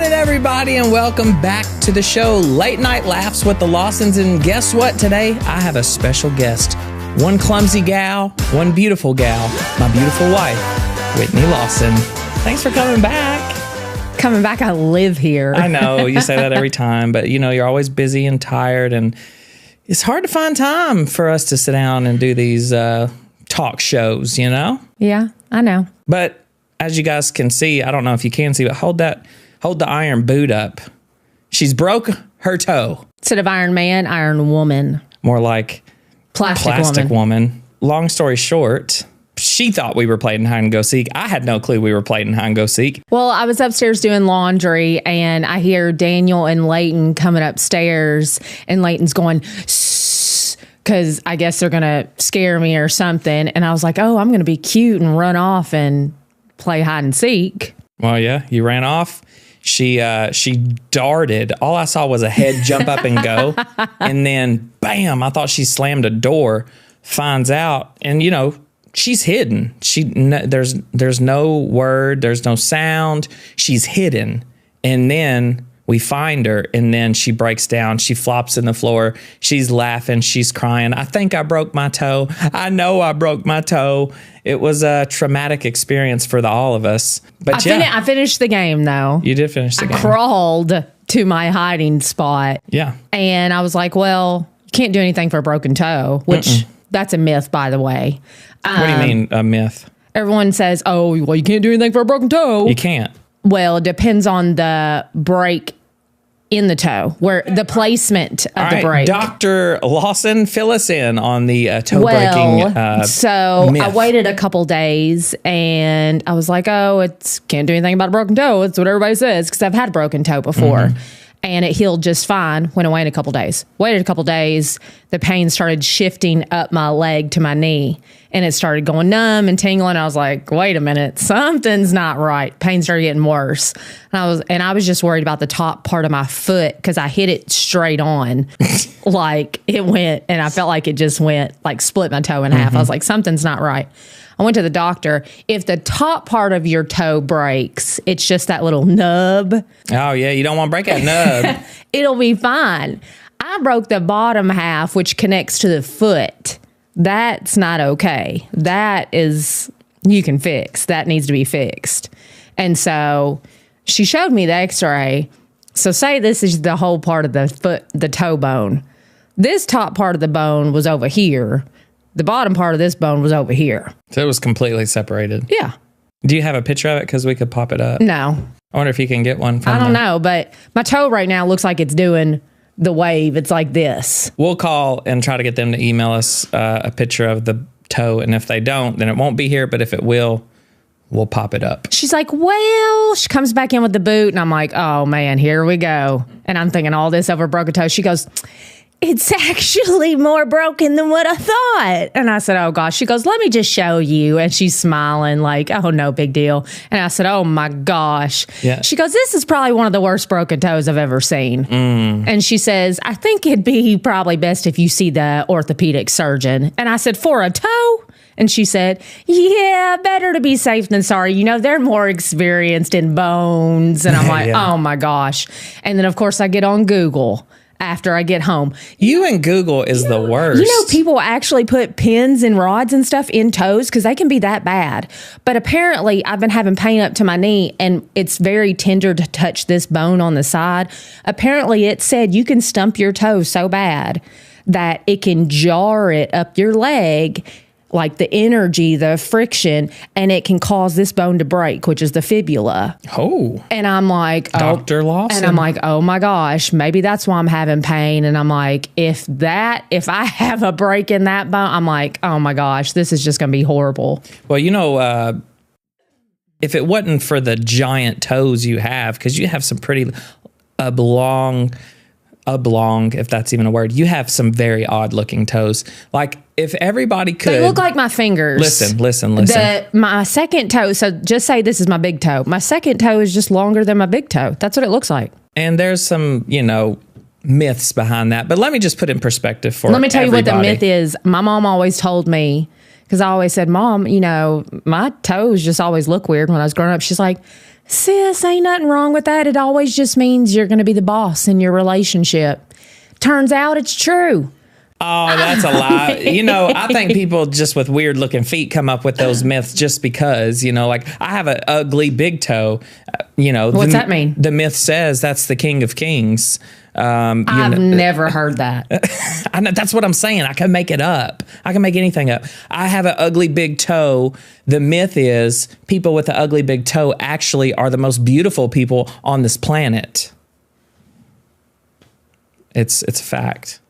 morning, everybody, and welcome back to the show, Late Night Laughs with the Lawsons. And guess what? Today, I have a special guest. One clumsy gal, one beautiful gal, my beautiful wife, Whitney Lawson. Thanks for coming back. Coming back, I live here. I know, you say that every time, but you know, you're always busy and tired, and it's hard to find time for us to sit down and do these talk shows, you know? Yeah, I know. But as you guys can see, I don't know if you can see, but hold the iron boot up. She's broke her toe. Instead of Iron Man, Iron Woman. More like Plastic woman. Long story short, she thought we were playing hide and go seek. I had no clue we were playing hide and go seek. Well, I was upstairs doing laundry and I hear Daniel and Leighton coming upstairs, and Leighton's going, because I guess they're going to scare me or something. And I was like, oh, I'm going to be cute and run off and play hide and seek. Well, yeah, you ran off. She darted. All I saw was a head jump up and go. And then, bam, I thought she slammed a door, finds out. And, you know, she's hidden. There's no word. There's no sound. She's hidden. And then we find her, and then she breaks down. She flops in the floor. She's laughing. She's crying. I think I broke my toe. I know I broke my toe. It was a traumatic experience for all of us. But I finished the game, though. You did finish the game. I crawled to my hiding spot. Yeah. And I was like, well, you can't do anything for a broken toe, which that's a myth, by the way. What do you mean, a myth? Everyone says, oh, well, you can't do anything for a broken toe. You can't. Well, it depends on the break in the toe, where the placement of the break. Dr. Lawson, fill us in on the toe breaking so myth. I waited a couple days and I was like, oh, it's can't do anything about a broken toe. It's what everybody says, because I've had a broken toe before. And it healed just fine. Went away in a couple days. Waited a couple days. The pain started shifting up my leg to my knee. And it started going numb and tingling. I was like, wait a minute. Something's not right. Pain started getting worse. And I was just worried about the top part of my foot, because I hit it straight on. Like it went, and I felt like it just went, like split my toe in half. I was like, something's not right. I went to the doctor. If the top part of your toe breaks, it's just that little nub. Oh, yeah. You don't want to break that nub. It'll be fine. I broke the bottom half, which connects to the foot. That's not okay. That is, you can fix. That needs to be fixed. And so she showed me the x-ray. So say this is the whole part of the foot, the toe bone. This top part of the bone was over here. The bottom part of this bone was over here. So it was completely separated. Yeah. Do you have a picture of it? Because we could pop it up. No. I wonder if you can get one from I don't know, but my toe right now looks like it's doing the wave. It's like this. We'll call and try to get them to email us a picture of the toe. And if they don't, then it won't be here. But if it will, we'll pop it up. She's like, well, she comes back in with the boot. And I'm like, oh, man, here we go. And I'm thinking all this over a broken toe. She goes, it's actually more broken than what I thought. And I said, oh, gosh. She goes, let me just show you. And she's smiling like, oh, no big deal. And I said, oh, my gosh. Yeah. She goes, this is probably one of the worst broken toes I've ever seen. And she says, I think it'd be probably best if you see the orthopedic surgeon. And I said, for a toe? And she said, yeah, better to be safe than sorry. You know, they're more experienced in bones. And I'm like, oh, my gosh. And then, of course, I get on Google after I get home. You and Google is the worst. You know, people actually put pins and rods and stuff in toes because they can be that bad. But apparently, I've been having pain up to my knee, and it's very tender to touch this bone on the side. Apparently, it said you can stump your toe so bad that it can jar it up your leg, like the energy, the friction, and it can cause this bone to break, which is the fibula. Oh. And I'm like, Dr. Lawson. And I'm like, oh my gosh, maybe that's why I'm having pain. And I'm like, if I have a break in that bone, I'm like, oh my gosh, this is just going to be horrible. Well, you know, if it wasn't for the giant toes you have, because you have some pretty oblong, if that's even a word, you have some very odd looking toes. Like if everybody could. They look like my fingers. Listen. My second toe, so just say this is my big toe. My second toe is just longer than my big toe. That's what it looks like. And there's some, you know, myths behind that. But let me just put it in perspective for Let me tell everybody. you what the myth is. My mom always told me, Because I always said, Mom, my toes just always look weird when I was growing up. She's like, sis, ain't nothing wrong with that. It always just means you're going to be the boss in your relationship. Turns out it's true. Oh, that's a lie. I think people just with weird looking feet come up with those myths just because, like I have an ugly big toe. What's that mean? The myth says that's the king of kings. I've never heard that. I know, that's what I'm saying. I can make it up. I can make anything up. I have an ugly big toe. The myth is people with an ugly big toe actually are the most beautiful people on this planet. It's a fact.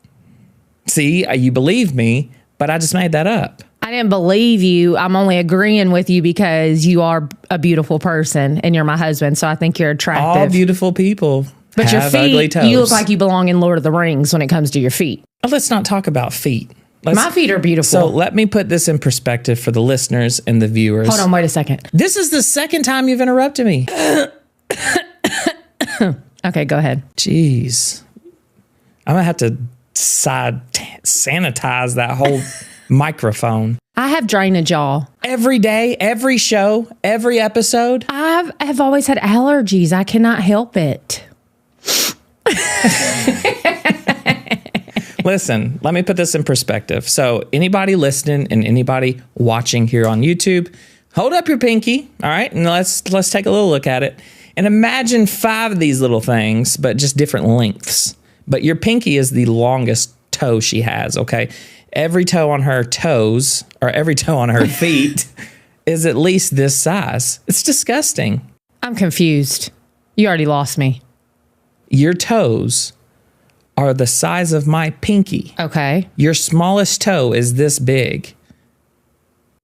See, you believe me, but I just made that up. I didn't believe you. I'm only agreeing with you because you are a beautiful person and you're my husband. So I think you're attractive. All beautiful people. But your have ugly feet, toes. you look like you belong in Lord of the Rings when it comes to your feet. Oh, let's not talk about feet. My feet are beautiful. So let me put this in perspective for the listeners and the viewers. Hold on, wait a second. This is the second time you've interrupted me. Okay, go ahead. Jeez. I'm going to have to sanitize that whole microphone. I have drainage, y'all. Every day, every show, every episode. I've always had allergies. I cannot help it. Listen, let me put this in perspective. So anybody listening and anybody watching here on YouTube, hold up your pinky, all right? And let's take a little look at it. And imagine 5 of these little things, but just different lengths. But your pinky is the longest toe she has, okay? Every toe on her toes, or every toe on her feet, is at least this size. It's disgusting. I'm confused. You already lost me. Your toes are the size of my pinky. Okay. Your smallest toe is this big.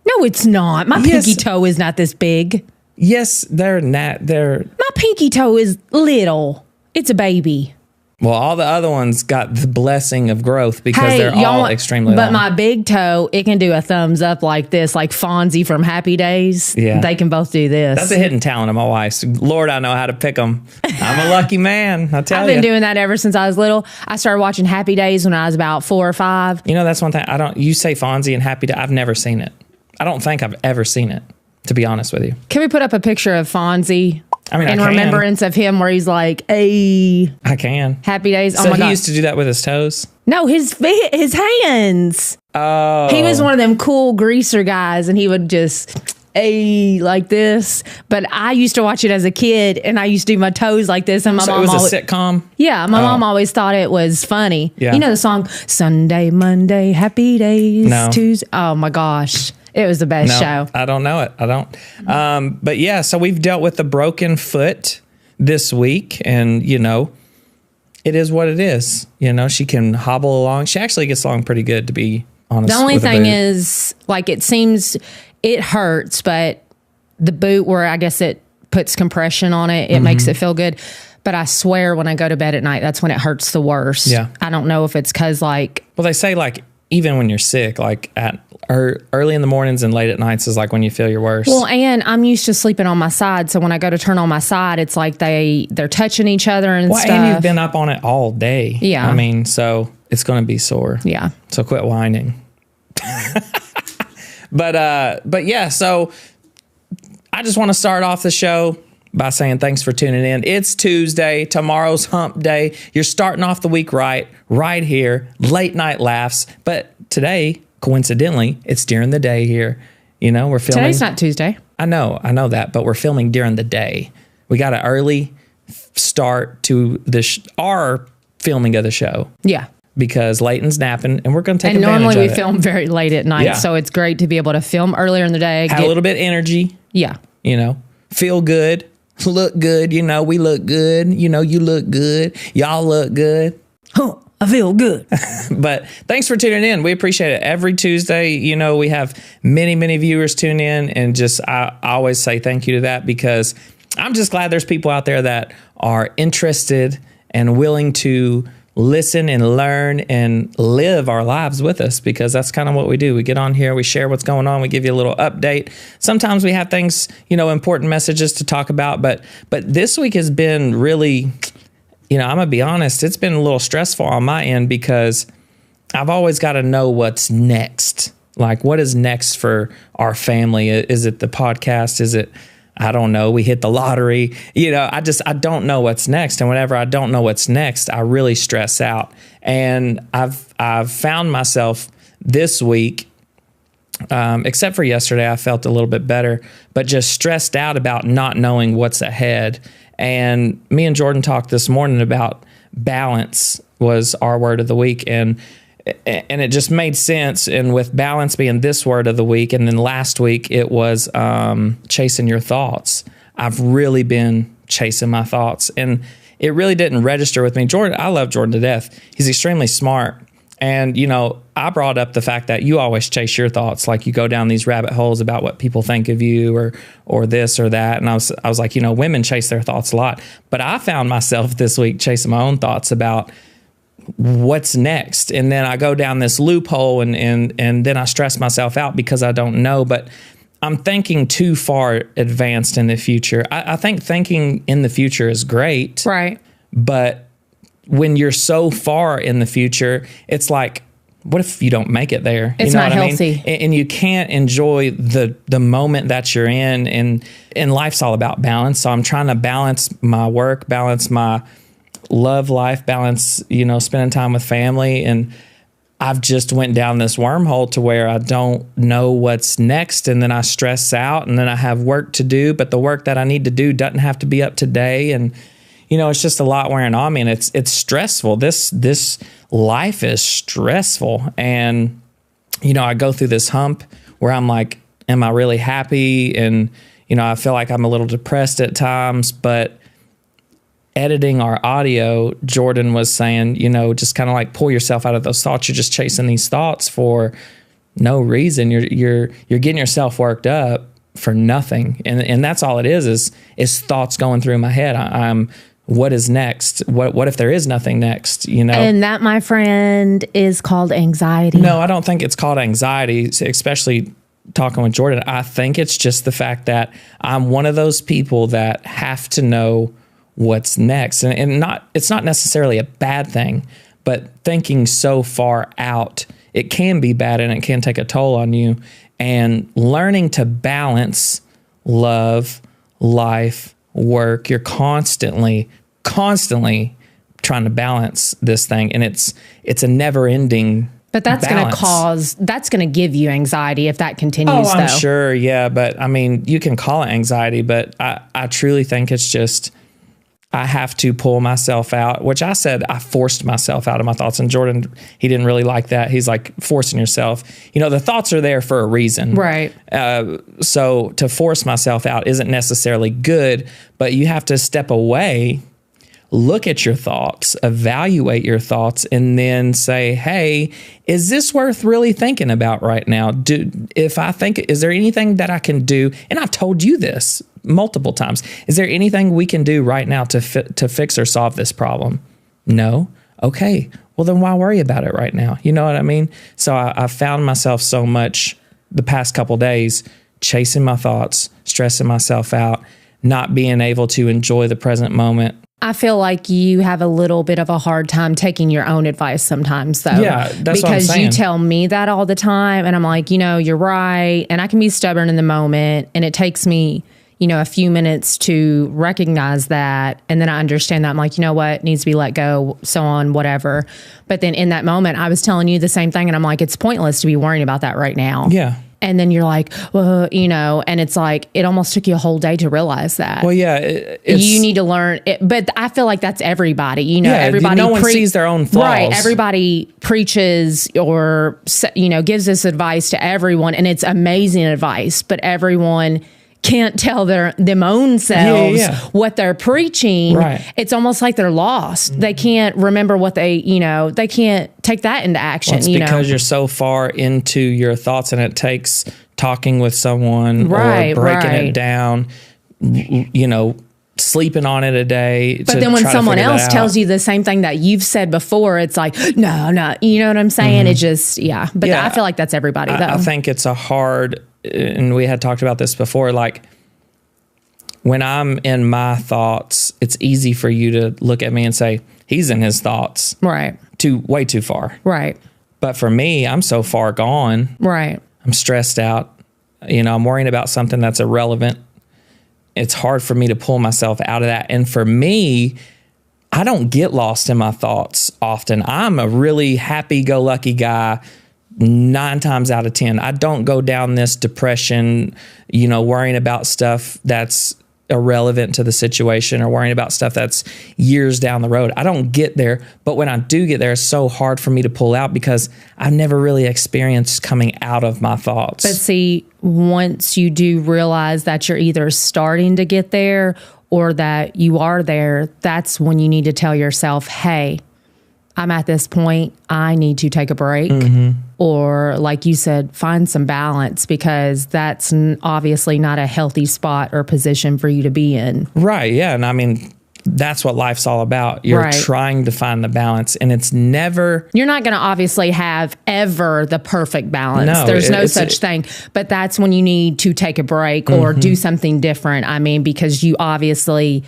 No, it's not. My pinky toe is not this big. Yes, they're not. My pinky toe is little. It's a baby. Well, all the other ones got the blessing of growth because they're all extremely long. But my big toe, it can do a thumbs up like this, like Fonzie from Happy Days. Yeah. They can both do this. That's a hidden talent of my wife's. Lord, I know how to pick them. I'm a lucky man, I tell you. I've been doing that ever since I was little. I started watching Happy Days when I was about 4 or 5. That's one thing. You say Fonzie and Happy Days. I've never seen it. I don't think I've ever seen it, to be honest with you. Can we put up a picture of Fonzie? In remembrance of him, where he's like, "Hey, I can." Happy Days. So he used to do that with his toes? No, his hands. Oh, he was one of them cool greaser guys, and he would just like this. But I used to watch it as a kid, and I used to do my toes like this. And my mom it was a sitcom. Yeah, my mom always thought it was funny. Yeah. You know the song Sunday, Monday, Happy Days, no. Tuesday. Oh my gosh. It was the best show. I don't know it. I don't. But yeah, so we've dealt with the broken foot this week, and it is what it is. She can hobble along. She actually gets along pretty good, to be honest. The only thing is, like, it seems it hurts, but the boot, where I guess it puts compression on it, it makes it feel good. But I swear, when I go to bed at night, that's when it hurts the worst. Yeah. I don't know if it's because, like, well, they say, like, even when you're sick, like early in the mornings and late at nights is like when you feel your worst. Well, and I'm used to sleeping on my side, so when I go to turn on my side, it's like they're touching each other and stuff. And you've been up on it all day. Yeah. I mean, so it's going to be sore. Yeah. So quit whining. But yeah, so I just want to start off the show by saying thanks for tuning in. It's Tuesday. Tomorrow's hump day. You're starting off the week right here. Late night laughs. But today, coincidentally, it's during the day here. We're filming. Today's not Tuesday. I know that, but we're filming during the day. We got an early start to our filming of the show. Yeah. Because Leighton's napping, and we're going to take advantage of it. And normally we film very late at night, so it's great to be able to film earlier in the day. Have a little bit of energy. Yeah. Feel good. Look good. We look good. You look good. Y'all look good. I feel good. But thanks for tuning in. We appreciate it. Every Tuesday, we have many, many viewers tune in, and I always say thank you to that, because I'm just glad there's people out there that are interested and willing to listen and learn and live our lives with us, because that's kind of what we do. We get on here, we share what's going on, we give you a little update. Sometimes we have things, important messages to talk about, but this week has been really, I'm gonna be honest, it's been a little stressful on my end, because I've always got to know what's next. Like, what is next for our family? Is it the podcast? Is it, I don't know, we hit the lottery? I don't know what's next. And whenever I don't know what's next, I really stress out. And I've found myself this week, except for yesterday, I felt a little bit better, but just stressed out about not knowing what's ahead. And me and Jordan talked this morning about balance was our word of the week. And it just made sense. And with balance being this word of the week, and then last week it was chasing your thoughts. I've really been chasing my thoughts, and it really didn't register with me. Jordan, I love Jordan to death. He's extremely smart. And, I brought up the fact that you always chase your thoughts. Like, you go down these rabbit holes about what people think of you or this or that. And I was like, women chase their thoughts a lot. But I found myself this week chasing my own thoughts about what's next. And then I go down this loophole and then I stress myself out because I don't know. But I'm thinking too far advanced in the future. I think thinking in the future is great. Right. But when you're so far in the future, it's like, what if you don't make it there? It's not healthy. And you can't enjoy the moment that you're in. And life's all about balance. So I'm trying to balance my work, balance my love life, balance, spending time with family. And I've just went down this wormhole to where I don't know what's next. And then I stress out, and then I have work to do, but the work that I need to do doesn't have to be up today. And, it's just a lot wearing on me, and it's stressful. This life is stressful. And, I go through this hump where I'm like, am I really happy? And, I feel like I'm a little depressed at times, but editing our audio, Jordan was saying, just kind of like pull yourself out of those thoughts. You're just chasing these thoughts for no reason. You're getting yourself worked up for nothing. And that's all it is thoughts going through my head. I'm what is next? What if there is nothing next? And that, my friend, is called anxiety. No, I don't think it's called anxiety, especially talking with Jordan. I think it's just the fact that I'm one of those people that have to know what's next. And it's not necessarily a bad thing, but thinking so far out, it can be bad and it can take a toll on you. And learning to balance love, life, work, you're constantly trying to balance this thing. And it's a never ending But that's going to give you anxiety if that continues. Oh, I'm sure. Yeah. But I mean, you can call it anxiety, but I truly think it's just, I have to pull myself out, which I said I forced myself out of my thoughts. And Jordan, he didn't really like that. He's like, forcing yourself. The thoughts are there for a reason. Right. So to force myself out isn't necessarily good, but you have to step away, look at your thoughts, evaluate your thoughts, and then say, hey, is this worth really thinking about right now? Is there anything that I can do? And I've told you this multiple times. Is there anything we can do right now to fix or solve this problem? No. Okay. Well, then why worry about it right now? You know what I mean? So I found myself so much the past couple days chasing my thoughts, stressing myself out, not being able to enjoy the present moment. I feel like you have a little bit of a hard time taking your own advice sometimes, though. Yeah, that's what I'm saying. Because you tell me that all the time, and I'm like, you're right. And I can be stubborn in the moment, and it takes me, a few minutes to recognize that. And then I understand that. I'm like, what needs to be let go, so on, whatever. But then in that moment, I was telling you the same thing, and I'm like, it's pointless to be worrying about that right now. Yeah. And then you're like, well, and it's like, it almost took you a whole day to realize that. Well, yeah. You need to learn it. But I feel like that's everybody. Everybody. No one sees their own flaws. Right. Everybody preaches or, gives this advice to everyone. And it's amazing advice. But everyone can't tell them own selves what they're preaching. Right. It's almost like they're lost. Mm-hmm. They can't remember what they can't take that into action. Well, it's because you're so far into your thoughts, and it takes talking with someone or breaking it down, sleeping on it a day. But then when someone else tells you the same thing that you've said before, it's like, no, you know what I'm saying? Mm-hmm. It just, But I feel like that's everybody, though. I think it's a hard, and we had talked about this before, like when I'm in my thoughts, it's easy for you to look at me and say, he's in his thoughts. Right. Way too far. Right. But for me, I'm so far gone. Right. I'm stressed out. I'm worrying about something that's irrelevant. It's hard for me to pull myself out of that. And for me, I don't get lost in my thoughts often. I'm a really happy-go-lucky guy 9 times out of 10. I don't go down this depression, worrying about stuff that's irrelevant to the situation or worrying about stuff that's years down the road. I don't get there, but when I do get there, it's so hard for me to pull out because I've never really experienced coming out of my thoughts. But see, once you do realize that you're either starting to get there or that you are there, that's when you need to tell yourself, hey, I'm at this point, I need to take a break. Or like you said, find some balance, because that's obviously not a healthy spot or position for you to be in. Right. Yeah. And I mean, that's what life's all about. You're trying to find the balance, and it's never... You're not going to obviously have ever the perfect balance. No, there's no such thing. But that's when you need to take a break or do something different. I mean, because you obviously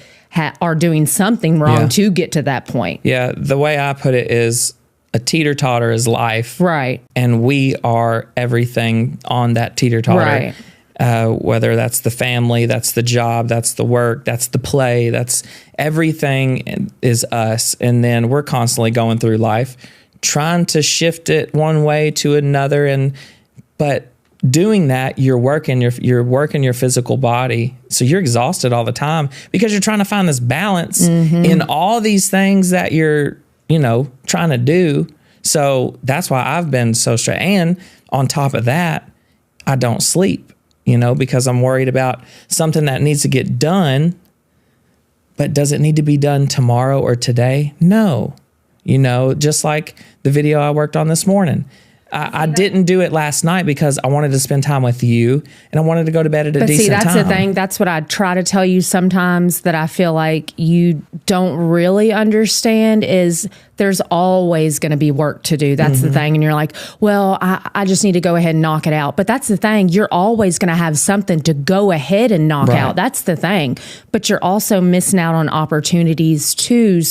are doing something wrong to get to that point. Yeah. The way I put it is a teeter-totter is life. Right. And we are everything on that teeter-totter. Right. Whether that's the family, that's the job, that's the work, that's the play, that's everything is us. And then we're constantly going through life, trying to shift it one way to another. But doing that, you're working your physical body. So you're exhausted all the time because you're trying to find this balance in all these things that you're, trying to do. So that's why I've been so stressed. And on top of that, I don't sleep. Because I'm worried about something that needs to get done, but does it need to be done tomorrow or today? No. Just like the video I worked on this morning. I didn't do it last night because I wanted to spend time with you and I wanted to go to bed at a decent time. But see, that's the thing. That's what I try to tell you sometimes that I feel like you don't really understand is there's always going to be work to do. That's the thing. And you're like, well, I just need to go ahead and knock it out. But that's the thing. You're always going to have something to go ahead and knock out. That's the thing. But you're also missing out on opportunities to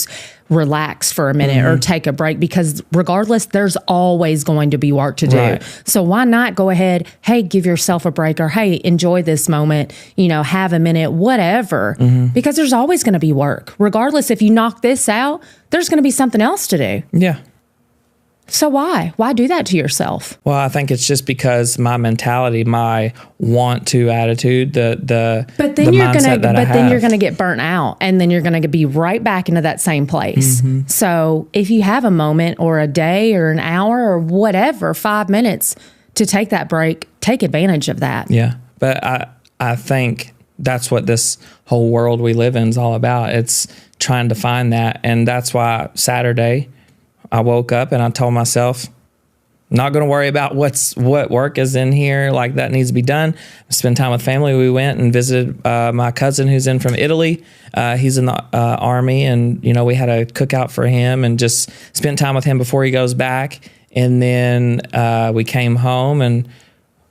relax for a minute or take a break, because regardless, there's always going to be work to do. So why not go ahead, hey, give yourself a break, or hey, enjoy this moment, have a minute, whatever, because there's always going to be work. Regardless, if you knock this out, there's going to be something else to do. Yeah. So why do that to yourself? Well, I think it's just because my mentality, my want to attitude, but then you're gonna get burnt out, and then you're gonna be right back into that same place. So if you have a moment or a day or an hour or whatever, 5 minutes to take that break, take advantage of that. Yeah, but I think that's what this whole world we live in is all about. It's trying to find that, and that's why Saturday I woke up and I told myself, I'm not going to worry about what work is in here, like that needs to be done. Spend time with family. We went and visited my cousin who's in from Italy. He's in the Army, and we had a cookout for him and just spent time with him before he goes back. And then we came home, and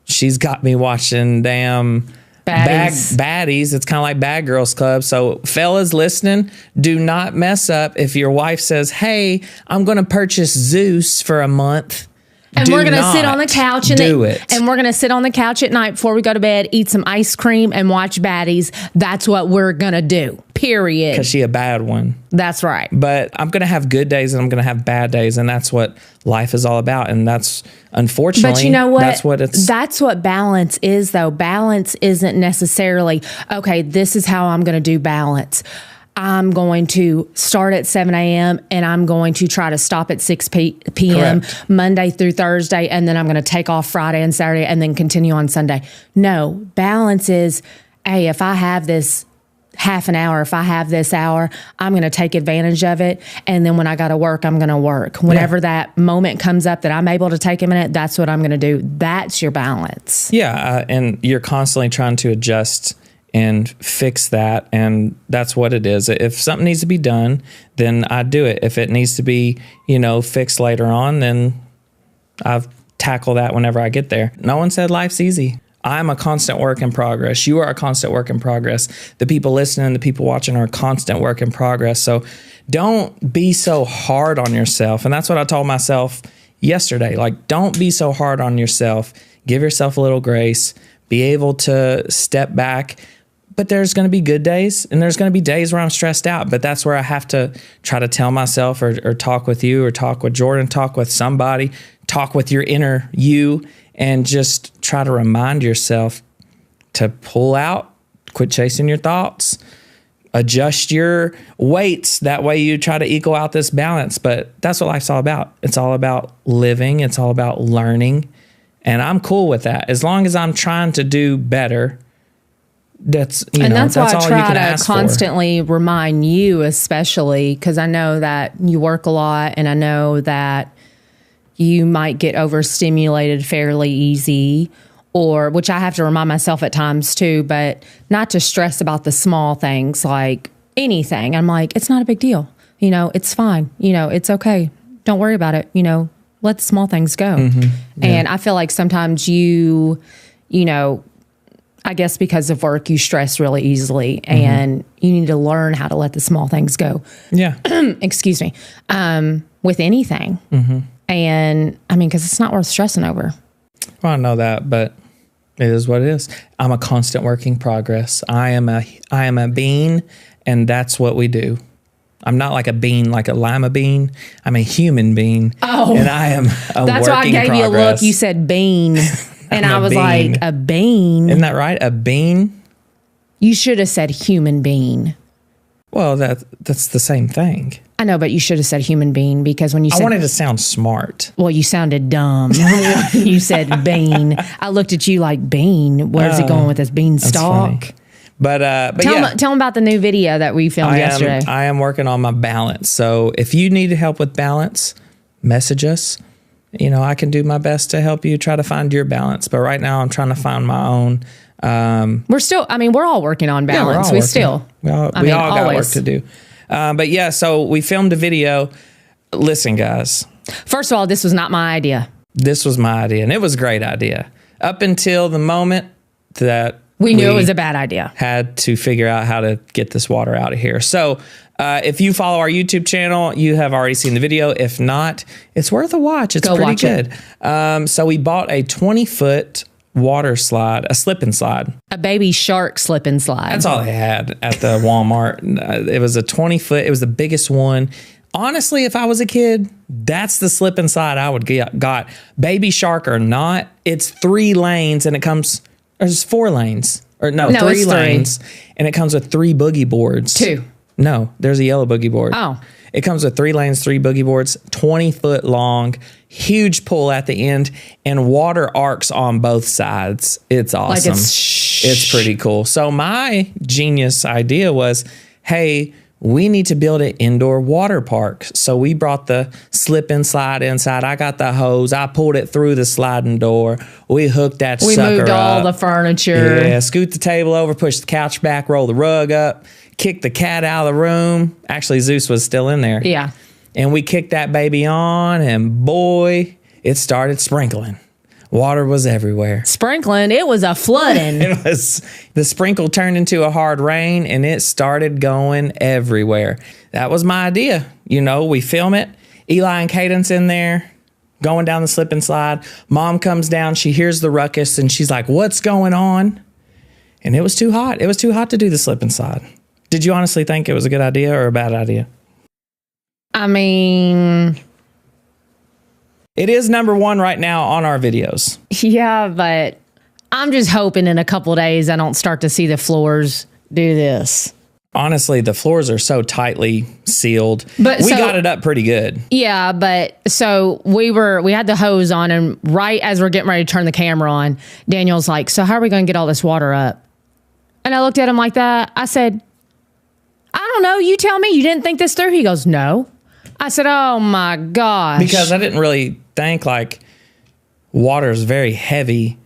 she's got me watching damn Baddies. It's kind of like Bad Girls Club. So fellas listening, do not mess up if your wife says, hey, I'm going to purchase Zeus for a month. And we're going to sit on the couch and we're going to sit on the couch at night before we go to bed, eat some ice cream and watch Baddies. That's what we're going to do. Period. Because she a bad one. That's right. But I'm going to have good days and I'm going to have bad days. And that's what life is all about. And that's, unfortunately, but you know what? That's what balance is, though. Balance isn't necessarily, okay, this is how I'm going to do balance. I'm going to start at 7 a.m. and I'm going to try to stop at 6 p.m. Correct. Monday through Thursday. And then I'm going to take off Friday and Saturday and then continue on Sunday. No, balance is, hey, if I have this half an hour, if I have this hour, I'm going to take advantage of it. And then when I got to work, I'm going to work. Whenever that moment comes up that I'm able to take a minute, that's what I'm going to do. That's your balance. Yeah. And you're constantly trying to adjust and fix that. And that's what it is. If something needs to be done, then I do it. If it needs to be, fixed later on, then I've tackle that whenever I get there. No one said life's easy. I'm a constant work in progress. You are a constant work in progress. The people listening, the people watching are a constant work in progress. So don't be so hard on yourself. And that's what I told myself yesterday. Like, don't be so hard on yourself. give yourself a little grace, be able to step back. But there's going to be good days and there's going to be days where I'm stressed out. But that's where I have to try to tell myself or talk with you or talk with Jordan, talk with somebody, talk with your inner you, and just try to remind yourself to pull out, quit chasing your thoughts, adjust your weights. That way you try to equal out this balance. But that's what life's all about. It's all about living. It's all about learning. And I'm cool with that. As long as I'm trying to do better, that's why I try to constantly remind you, especially because I know that you work a lot and I know that you might get overstimulated fairly easy, or which I have to remind myself at times too, but not to stress about the small things like anything. I'm like, it's not a big deal. It's fine. It's okay. Don't worry about it. Let the small things go. Mm-hmm. Yeah. And I feel like sometimes I guess because of work, you stress really easily, mm-hmm. and you need to learn how to let the small things go. Yeah. Excuse me. With anything. Mm-hmm. And because it's not worth stressing over. Well, I know that, but it is what it is. I'm a constant work in progress. I am a bean, and that's what we do. I'm not like a bean, like a lima bean. I'm a human being. Oh, and I am a that's why I gave you a look. You said bean. And I was like, a bean? Isn't that right? A bean? You should have said human being. Well, that's the same thing. I know, but you should have said human being because when you said... I wanted to sound smart. Well, you sounded dumb. You said bean. I looked at you like, bean? Where's he going with this beanstalk? But tell them about the new video that we filmed yesterday. I am working on my balance. So if you need help with balance, message us. I can do my best to help you try to find your balance. But right now I'm trying to find my own. We're all working on balance. Yeah, we all got work to do. But yeah, so we filmed a video. Listen, guys. First of all, this was not my idea. This was my idea, and it was a great idea. Up until the moment that we knew it was a bad idea. Had to figure out how to get this water out of here. So if you follow our YouTube channel, you have already seen the video. If not, it's worth a watch. It's pretty good. So we bought a 20-foot water slide, a slip and slide. A baby shark slip and slide. That's all they had at the Walmart. It was a 20-foot. It was the biggest one. Honestly, if I was a kid, that's the slip and slide I would got. Baby shark or not, it's 3 lanes and it comes, there's 4 lanes. Or no 3 lanes. And it comes with 3 boogie boards. 2. No, there's a yellow boogie board. Oh. It comes with 3 lanes, 3 boogie boards, 20-foot long, huge pull at the end, and water arcs on both sides. It's awesome. It's pretty cool. So my genius idea was, hey, we need to build an indoor water park. So we brought the slip and slide inside. I got the hose. I pulled it through the sliding door. We hooked that sucker up. We moved all the furniture. Yeah, scoot the table over, push the couch back, roll the rug up, kick the cat out of the room. Actually, Zeus was still in there. Yeah. And we kicked that baby on, and boy, it started sprinkling. Water was everywhere. Sprinkling? It was a flooding. The sprinkle turned into a hard rain, and it started going everywhere. That was my idea. We film it. Eli and Cadence in there, going down the slip and slide. Mom comes down. She hears the ruckus, and she's like, what's going on? And it was too hot. It was too hot to do the slip and slide. Did you honestly think it was a good idea or a bad idea? It is number 1 right now on our videos. Yeah, but I'm just hoping in a couple of days I don't start to see the floors do this. Honestly, the floors are so tightly sealed. But we got it up pretty good. Yeah, but so we had the hose on, and right as we're getting ready to turn the camera on, Daniel's like, so how are we going to get all this water up? And I looked at him like that. I said, I don't know. You tell me. You didn't think this through? He goes, no. I said, oh my gosh. Because I didn't really think water is very heavy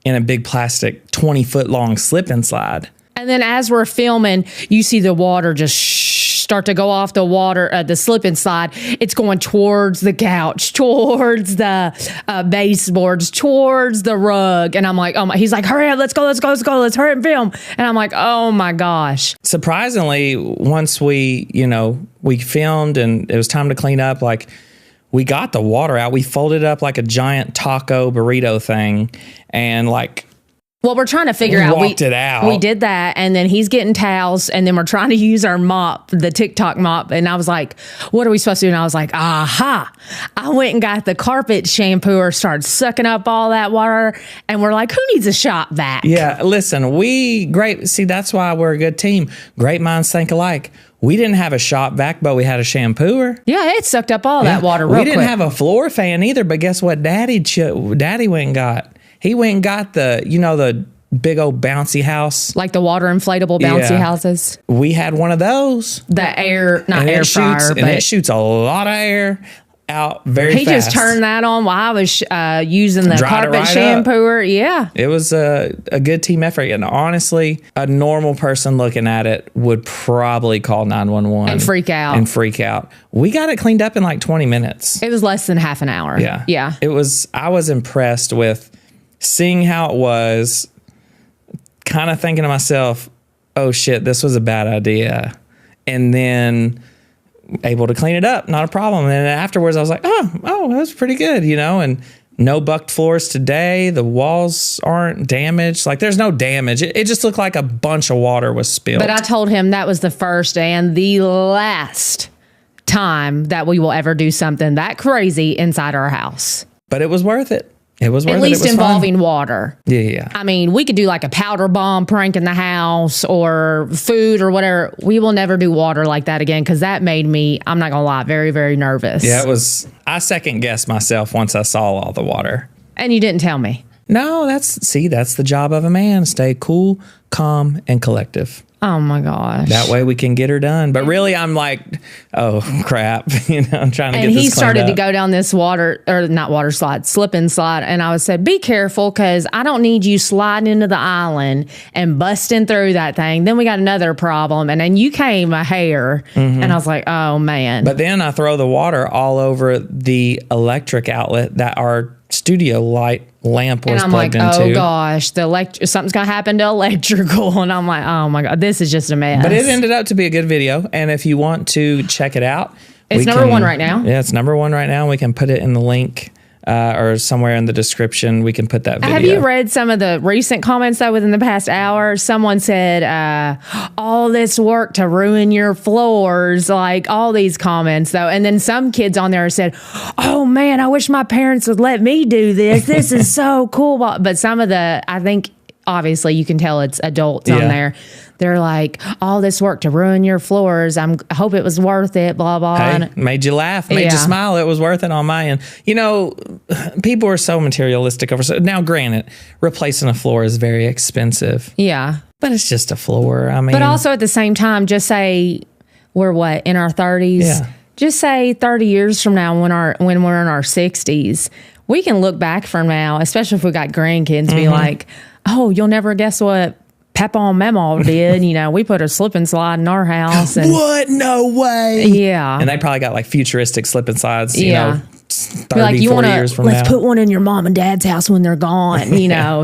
in a big plastic 20-foot long slip and slide. And then as we're filming, you see the water just start to go off the slip and slide. It's going towards the couch, towards the baseboards, towards the rug. And I'm like, oh my, he's like, hurry up, let's go, let's hurry and film. And I'm like, oh my gosh. Surprisingly, once we filmed and it was time to clean up, we got the water out. We folded it up like a giant taco burrito thing and like, well, we're trying to figure out. Walked it out. We did that, and then he's getting towels, and then we're trying to use our mop, the TikTok mop, and I was like, what are we supposed to do? And I was like, aha. I went and got the carpet shampooer, started sucking up all that water, and we're like, who needs a shop vac? Yeah, listen, see, that's why we're a good team. Great minds think alike. We didn't have a shop vac, but we had a shampooer. Yeah, it sucked up all that water real quick. We didn't have a floor fan either, but guess what Daddy went and got? He went and got the big old bouncy house. Like the water inflatable bouncy houses. We had one of those. The air, not air fryer, but it shoots a lot of air out very fast. He just turned that on while I was using the carpet shampooer. Yeah. It was a good team effort. And honestly, a normal person looking at it would probably call 911. And freak out. We got it cleaned up in like 20 minutes. It was less than half an hour. Yeah. Yeah. I was impressed with seeing how it was, kind of thinking to myself, oh shit, this was a bad idea. And then able to clean it up, not a problem. And then afterwards I was like, oh, that's pretty good, and no bucked floors today. The walls aren't damaged. Like there's no damage. It just looked like a bunch of water was spilled. But I told him that was the first and the last time that we will ever do something that crazy inside our house. But it was worth it. It was worth it. At least it was involving fun. water. Yeah. I mean, we could do like a powder bomb prank in the house or food or whatever. We will never do water like that again because that made me, I'm not going to lie, very, very nervous. Yeah, I second guessed myself once I saw all the water. And you didn't tell me. No, that's the job of a man. Stay cool, calm, and collective. Oh my gosh. That way we can get her done. But really, I'm like, oh crap. I'm trying to get this cleaned up. And he started to go down this slip and slide. And I said, be careful because I don't need you sliding into the island and busting through that thing. Then we got another problem. And then you came a hair. Mm-hmm. And I was like, oh man. But then I throw the water all over the electric outlet that our studio lamp was plugged into. And I'm like, oh gosh, something's going to happen to electrical. And I'm like, oh my God, this is just a mess. But it ended up to be a good video. And if you want to check it out. It's number one right now. Yeah, it's number one right now. We can put it in the link or somewhere in the description. We can put that video. Have you read some of the recent comments though within the past hour? Someone said, all this work to ruin your floors, like all these comments though. And then some kids on there said, oh man, I wish my parents would let me do this. This is so cool. But some of I think obviously you can tell it's adults on there. They're like, all this work to ruin your floors. I hope it was worth it, blah, blah. Hey, made you laugh, made you smile. It was worth it on my end. People are so materialistic over. So now, granted, replacing a floor is very expensive. Yeah. But it's just a floor. I mean. But also at the same time, just say we're in our 30s? Yeah. Just say 30 years from now when we're in our 60s, we can look back from now, especially if we got grandkids, be like, oh, you'll never guess what Papa and Mama did. We put a slip and slide in our house. And, what? No way. Yeah. And they probably got like futuristic slip and slides, 30, like, 40 years from now. Let's put one in your mom and dad's house when they're gone,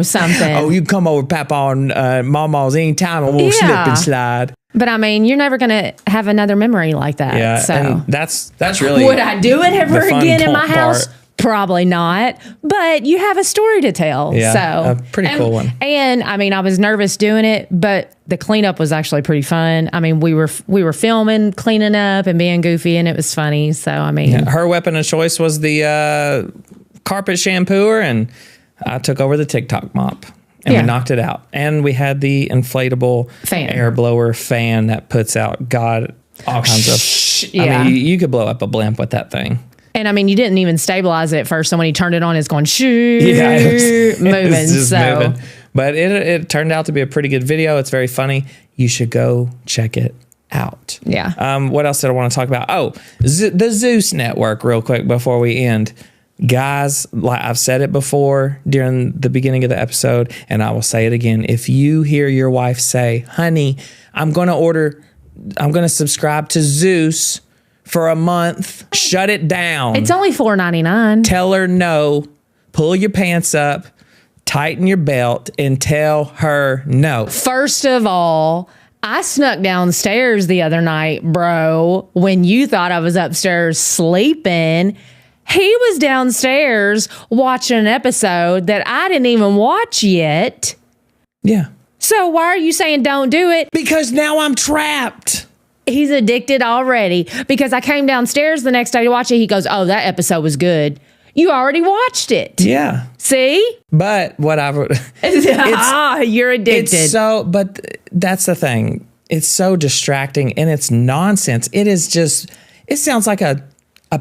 something. Oh, you come over Papa and Mama's anytime and we'll slip and slide. But I mean, you're never going to have another memory like that. Yeah. So and that's really. Would I do it ever again in my house? Probably not, but you have a story to tell. Yeah, so a pretty cool one. And I mean, I was nervous doing it, but the cleanup was actually pretty fun. I mean, we were filming, cleaning up, and being goofy, and it was funny. So I mean, her weapon of choice was the carpet shampooer, and I took over the TikTok mop. And we knocked it out. And we had the inflatable air blower fan that puts out all kinds of. I mean, you could blow up a blimp with that thing. And I mean, you didn't even stabilize it at first. So when he turned it on, it's going moving. Moving. But it turned out to be a pretty good video. It's very funny. You should go check it out. Yeah. What else did I want to talk about? Oh, the Zeus Network, real quick before we end. Guys, like I've said it before during the beginning of the episode, and I will say it again. If you hear your wife say, honey, I'm going to subscribe to Zeus for a month, shut it down. It's only $4.99. Tell her no, pull your pants up, tighten your belt, and tell her no. First of all, I snuck downstairs the other night, bro, when you thought I was upstairs sleeping. He was downstairs watching an episode that I didn't even watch yet. Yeah. So why are you saying don't do it? Because now I'm trapped. He's addicted already. Because I came downstairs the next day to watch it. He goes, oh, that episode was good. You already watched it. Yeah. See? But whatever. You're addicted. But that's the thing. It's so distracting and it's nonsense. It sounds like a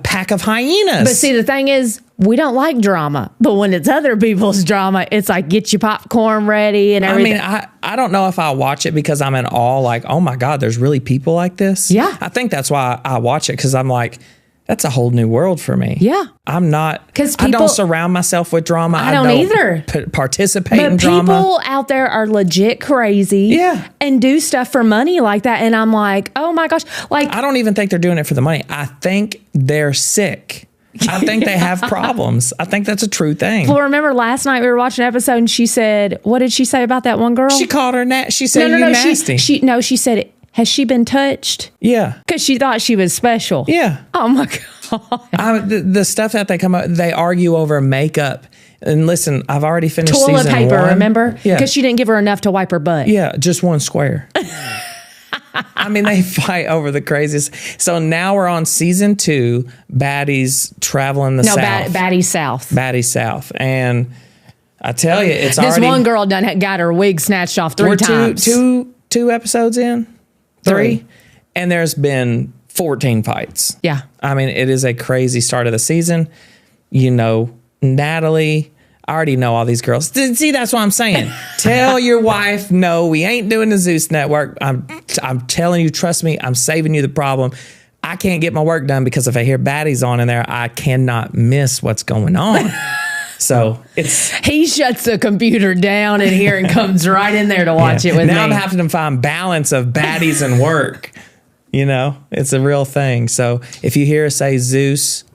pack of hyenas. But see, the thing is, we don't like drama. But when it's other people's drama, it's like, get your popcorn ready and everything. I mean, I don't know if I watch it because I'm in awe, like, oh my God, there's really people like this. Yeah. I think that's why I watch it, because I'm like, that's a whole new world for me. Yeah. I'm not, because I don't surround myself with drama. I don't either. Participate in But drama. people out there are legit crazy. Yeah. And do stuff for money like that. And I'm like, oh my gosh. Like, I don't even think they're doing it for the money. I think they're sick. I think they have problems. I think that's a true thing. well, remember last night we were watching an episode and she said, what did she say about that one girl? She called her she said you nasty. She said, has she been touched? Yeah. Because she thought she was special. Yeah. Oh my God. The stuff that they argue over makeup. And listen, I've already finished Toilet season paper, 1. remember? Yeah. Because she didn't give her enough to wipe her butt. Yeah, just one square. I mean, they fight over the craziest. So now we're on season 2, Baddies traveling the South. Baddies South. Baddies South. And I tell you, it's this already... one girl done got her wig snatched off 3 times. Two episodes in? 3? And there's been 14 fights. Yeah. I mean, it is a crazy start of the season. You know, Natalie... I already know all these girls. See, that's what I'm saying. Tell your wife, no, we ain't doing the Zeus network. I'm telling you, trust me, I'm saving you the problem. I can't get my work done because if I hear Baddies on in there, I cannot miss what's going on. So he shuts the computer down in here and comes right in there to watch it with me. Now I'm having to find balance of Baddies and work. You know, it's a real thing. So if you hear us say Zeus,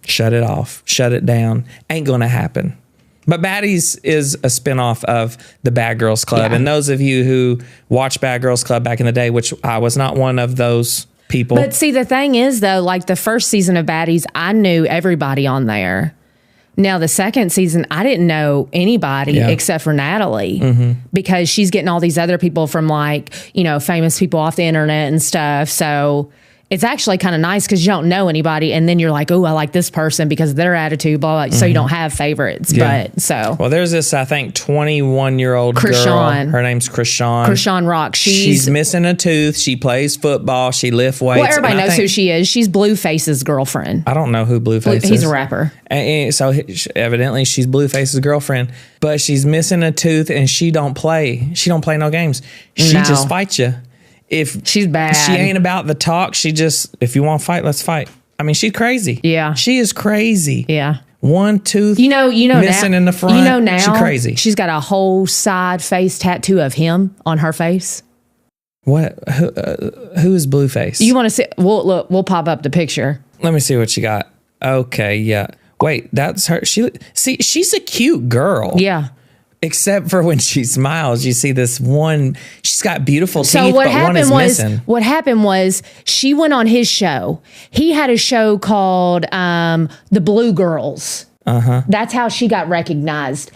shut it off, shut it down. Ain't going to happen. But Baddies is a spinoff of the Bad Girls Club. Yeah. And those of you who watched Bad Girls Club back in the day, which I was not one of those people. But see, the thing is, though, like the first season of Baddies, I knew everybody on there. Now, the second season, I didn't know anybody except for Natalie because she's getting all these other people from like, you know, famous people off the internet and stuff. So it's actually kind of nice because you don't know anybody. And then you're like, oh, I like this person because of their attitude, blah, blah. So you don't have favorites. Yeah. But so. Well, there's this, I think, 21-year-old girl. Her name's Krishan. Krishan Rock. She's missing a tooth. She plays football. She lifts weights. Well, everybody knows who she is. She's Blueface's girlfriend. I don't know who Blueface is. He's a rapper. And so evidently she's Blueface's girlfriend. But she's missing a tooth and she don't play. She don't play no games. She just fights you. If she's bad, she ain't about the talk. She just, if you want to fight, let's fight. I mean, she's crazy. Yeah, she is crazy. Yeah, one tooth, you know, missing now, in the front. You know now, she's crazy. She's got a whole side face tattoo of him on her face. What? Who is Blueface? You want to see? We'll pop up the picture. Let me see what you got. Okay, yeah. Wait, that's her. She's a cute girl. Yeah. Except for when she smiles, you see this one. She's got beautiful teeth, but one is missing. What happened was she went on his show. He had a show called The Blue Girls. That's how she got recognized.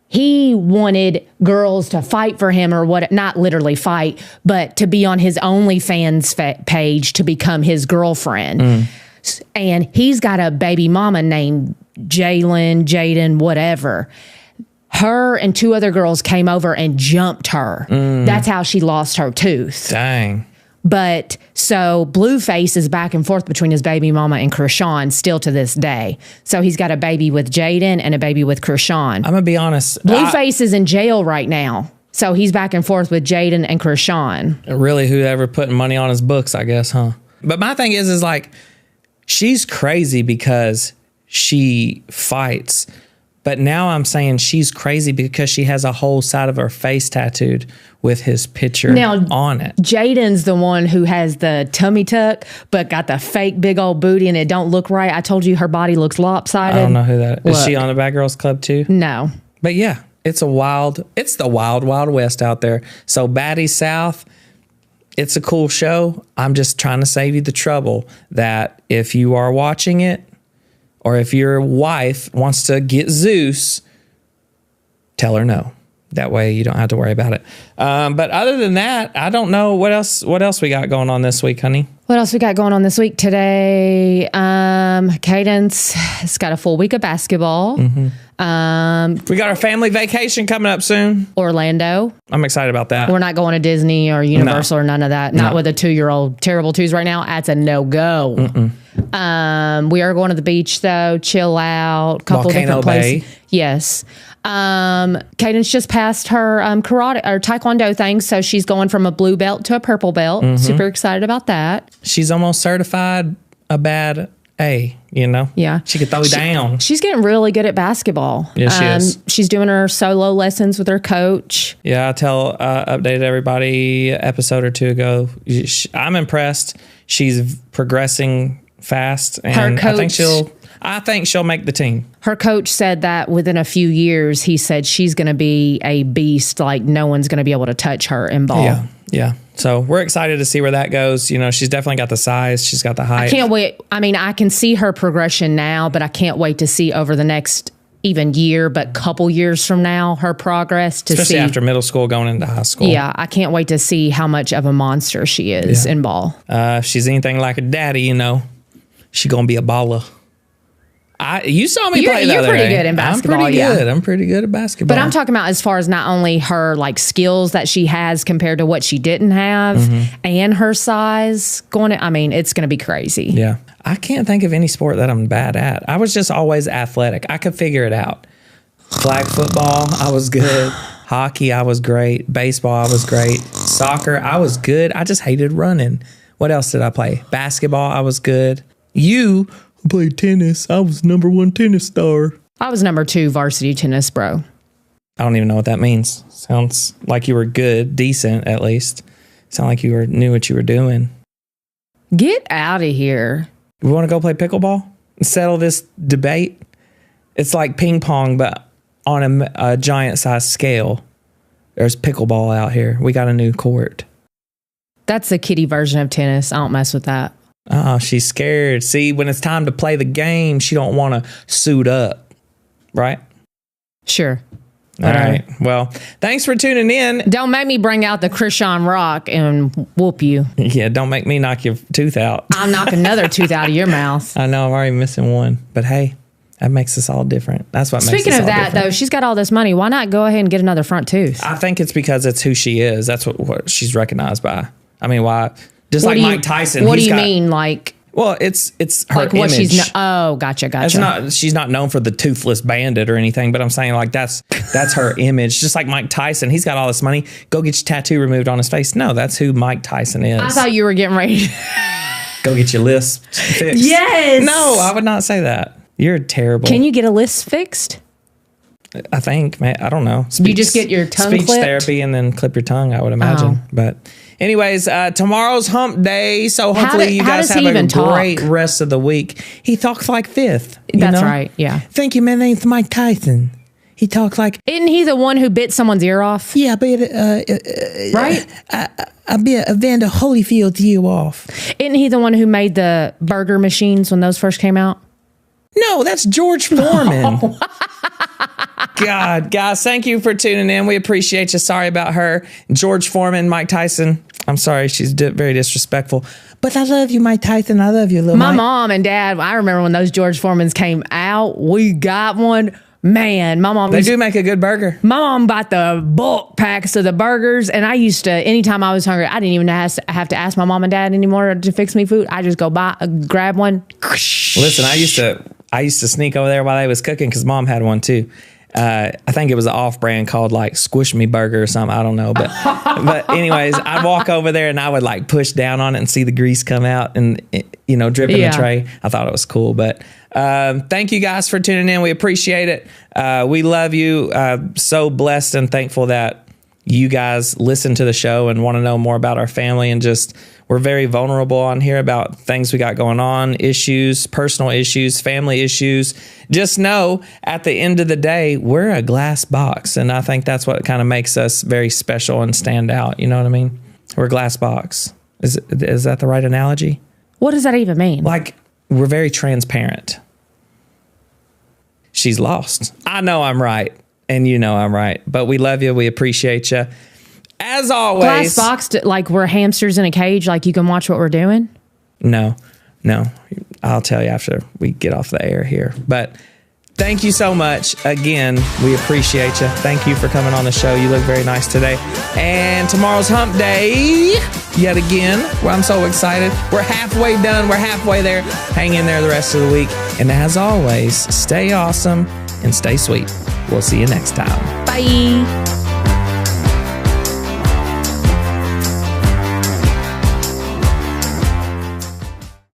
He wanted girls to fight for him or what, not literally fight, but to be on his OnlyFans page to become his girlfriend. And he's got a baby mama named Jaden, whatever. Her and 2 other girls came over and jumped her. That's how she lost her tooth. Dang. But so Blueface is back and forth between his baby mama and Krishan still to this day. So he's got a baby with Jaden and a baby with Krishan. I'm going to be honest. Blueface is in jail right now. So he's back and forth with Jaden and Krishan. Really, whoever putting money on his books, I guess, huh? But my thing is like, she's crazy because she fights. But now I'm saying she's crazy because she has a whole side of her face tattooed with his picture on it. Jaden's the one who has the tummy tuck, but got the fake big old booty and it don't look right. I told you her body looks lopsided. I don't know who that is. Is she on the Bad Girls Club too? No. But yeah, it's the wild, wild west out there. So Baddies South, it's a cool show. I'm just trying to save you the trouble that if you are watching it, or if your wife wants to get Zeus, tell her no. That way you don't have to worry about it. But other than that, I don't know what else we got going on this week, honey. What else we got going on this week? Today, Cadence has got a full week of basketball. We got our family vacation coming up soon. Orlando. I'm excited about that. We're not going to Disney or Universal or none of that. Not with a 2-year-old. Terrible twos right now. That's a no-go. We are going to the beach, though. Chill out. Couple Volcano different places. Bay. Yes. Cadence just passed her karate or taekwondo thing, so she's going from a blue belt to a purple belt. Super excited about that. She's almost certified a bad A, Yeah. She could throw down. She's getting really good at basketball. Yes, she is. She's doing her solo lessons with her coach. Yeah, I updated everybody episode or two ago. I'm impressed. She's progressing fast, and Her coach, I think she'll make the team. Her coach said that within a few years, he said she's going to be a beast. Like no one's going to be able to touch her in ball. Yeah. So we're excited to see where that goes. She's definitely got the size. She's got the height. I can't wait. I mean, I can see her progression now, but I can't wait to see over the next even year, but couple years from now, her progress especially after middle school going into high school. Yeah, I can't wait to see how much of a monster she is in ball. If she's anything like a daddy, she's going to be a baller. You saw me play the other day. You're pretty good in basketball. I'm pretty good at basketball. But I'm talking about as far as not only her like skills that she has compared to what she didn't have and her size it's going to be crazy. Yeah. I can't think of any sport that I'm bad at. I was just always athletic. I could figure it out. Flag football, I was good. Hockey, I was great. Baseball, I was great. Soccer, I was good. I just hated running. What else did I play? Basketball, I was good. You played tennis. I was number 1 tennis star. I was number 2 varsity tennis, bro. I don't even know what that means. Sounds like you were good, decent at least. Sound like you knew what you were doing. Get out of here. We want to go play pickleball and settle this debate. It's like ping pong, but on a giant size scale. There's pickleball out here. We got a new court. That's the kiddie version of tennis. I don't mess with that. Oh, she's scared. See, when it's time to play the game, she don't want to suit up, right? Sure. All right. Well, thanks for tuning in. Don't make me bring out the Krishan Rock and whoop you. Yeah, don't make me knock your tooth out. I'll knock another tooth out of your mouth. I know, I'm already missing one. But hey, that makes us all different. That's what makes us all different. Speaking of that, though, she's got all this money. Why not go ahead and get another front tooth? I think it's because it's who she is. That's what she's recognized by. I mean, why? Just like Mike Tyson. What do you mean? Like... Well, it's her like what image. Gotcha. She's not known for the toothless bandit or anything, but I'm saying like that's her image. Just like Mike Tyson, he's got all this money. Go get your tattoo removed on his face. No, that's who Mike Tyson is. I thought you were getting ready. Go get your lisp fixed. Yes. No, I would not say that. You're terrible. Can you get a lisp fixed? I think, man, I don't know. You just get your tongue speech clipped? therapy and then clip your tongue, I would imagine. But anyways, tomorrow's hump day, so hopefully you guys have a great rest of the week. He talks like fifth. That's right, yeah. Thank you, my name's Mike Tyson. He talks like... Isn't he the one who bit someone's ear off? Yeah, but... right? I bit Evander Holyfield's ear off. Isn't he the one who made the burger machines when those first came out? No, that's George Foreman. God, guys, thank you for tuning in. We appreciate you. Sorry about her. George Foreman, Mike Tyson. I'm sorry, she's very disrespectful. But I love you, Mike Tyson. I love you, little My Mike. mom and dad, I remember when those George Foremans came out, we got one. Man, my mom... They do make a good burger. My mom bought the bulk packs of the burgers, and I used to, anytime I was hungry, I didn't even have to ask my mom and dad anymore to fix me food. I just go grab one. Listen, I used to sneak over there while they was cooking because mom had one too. I think it was an off-brand called like Squish Me Burger or something. I don't know, but anyways, I'd walk over there and I would like push down on it and see the grease come out and drip in the tray. I thought it was cool, but thank you guys for tuning in. We appreciate it. We love you. So blessed and thankful that you guys listen to the show and want to know more about our family, and just we're very vulnerable on here about things we got going on, issues, personal issues, family issues. Just know at the end of the day, we're a glass box. And I think that's what kind of makes us very special and stand out. You know what I mean? We're a glass box. Is that the right analogy? What does that even mean? Like we're very transparent. she's lost. I know I'm right, and you know I'm right. But we love you. We appreciate you. As always. Glass boxed, like we're hamsters in a cage, like you can watch what we're doing? No. I'll tell you after we get off the air here. But thank you so much. Again, we appreciate you. Thank you for coming on the show. You look very nice today. And tomorrow's hump day, yet again. Well, I'm so excited. We're halfway done. We're halfway there. Hang in there the rest of the week. And as always, stay awesome and stay sweet. We'll see you next time. Bye.